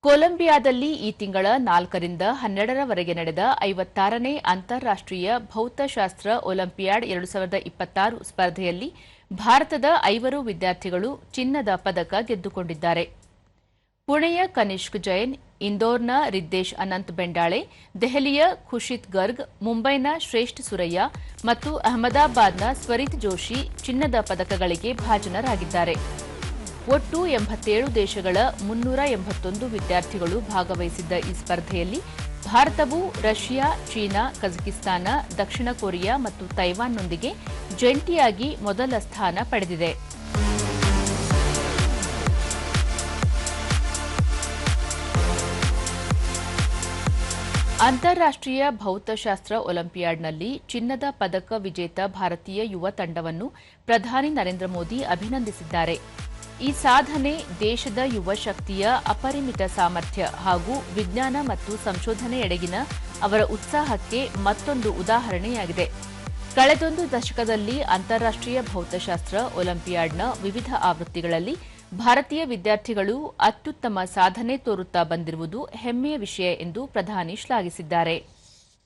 ಕೊಲಂಬಿಯಾದಲ್ಲಿ ಈ ತಿಂಗಳ 4ರಿಂದ 12ರವರೆಗೆ ನಡೆದ 56ನೇ ಅಂತಾರಾಷ್ಟ್ರೀಯ ಭೌತಶಾಸ್ತ್ರ ಒಲಿಂಪಿಯಾಡ್ 2026 ಸ್ಪರ್ಧೆಯಲ್ಲಿ ಭಾರತದ 5 ವಿದ್ಯಾರ್ಥಿಗಳು ಚಿನ್ನದ ಪದಕ ಗೆದ್ದುಕೊಂಡಿದ್ದಾರೆ. ಪುಣೆಯ ಕನಿಷ್ಕ್ ಜೈನ್, ಇಂದೋರ್ನ ರಿದ್ದೇಶ್ ಅನಂತ್ ಬೆಂಡಾಳೆ, ದೆಹಲಿಯ ಖುಷಿತ್ ಗರ್ಗ್, ಮುಂಬೈನ ಶ್ರೇಷ್ಠ ಸುರಯ್ಯ ಮತ್ತು ಅಹಮದಾಬಾದ್ನ ಸ್ವರಿತ್ ಜೋಶಿ ಚಿನ್ನದ ಪದಕಗಳಿಗೆ ಭಾಜನರಾಗಿದ್ದಾರೆ. ಒಟ್ಟು 87 ದೇಶಗಳ 381 ವಿದ್ಯಾರ್ಥಿಗಳು ಭಾಗವಹಿಸಿದ್ದ ಈ ಸ್ಪರ್ಧೆಯಲ್ಲಿ ಭಾರತವು ರಷ್ಯಾ, ಚೀನಾ, ಕಜಕಿಸ್ತಾನ, ದಕ್ಷಿಣ ಕೊರಿಯಾ ಮತ್ತು ತೈವಾನ್ನೊಂದಿಗೆ ಜಂಟಿಯಾಗಿ ಮೊದಲ ಸ್ಥಾನ ಪಡೆದಿದೆ. ಅಂತಾರಾಷ್ಟ್ರೀಯ ಭೌತಶಾಸ್ತ್ರ ಒಲಿಂಪಿಯಾಡ್ನಲ್ಲಿ ಚಿನ್ನದ ಪದಕ ವಿಜೇತ ಭಾರತೀಯ ಯುವ ತಂಡವನ್ನು ಪ್ರಧಾನಿ ನರೇಂದ್ರ ಮೋದಿ ಅಭಿನಂದಿಸಿದ್ದಾರೆ. ಈ ಸಾಧನೆ ದೇಶದ ಯುವ ಶಕ್ತಿಯ ಅಪರಿಮಿತ ಸಾಮರ್ಥ್ಯ ಹಾಗೂ ವಿಜ್ಞಾನ ಮತ್ತು ಸಂಶೋಧನೆಯೆಡೆಗಿನ ಅವರ ಉತ್ಸಾಹಕ್ಕೆ ಮತ್ತೊಂದು ಉದಾಹರಣೆಯಾಗಿದೆ. ಕಳೆದೊಂದು ದಶಕದಲ್ಲಿ ಅಂತಾರಾಷ್ಟ್ರೀಯ ಭೌತಶಾಸ್ತ್ರ ಒಲಿಂಪಿಯಾಡ್ನ ವಿವಿಧ ಆವೃತ್ತಿಗಳಲ್ಲಿ ಭಾರತೀಯ ವಿದ್ಯಾರ್ಥಿಗಳು ಅತ್ಯುತ್ತಮ ಸಾಧನೆ ತೋರುತ್ತಾ ಬಂದಿರುವುದು ಹೆಮ್ಮೆಯ ವಿಷಯ ಎಂದು ಪ್ರಧಾನಿ ಶ್ಲಾಘಿಸಿದ್ದಾರೆ.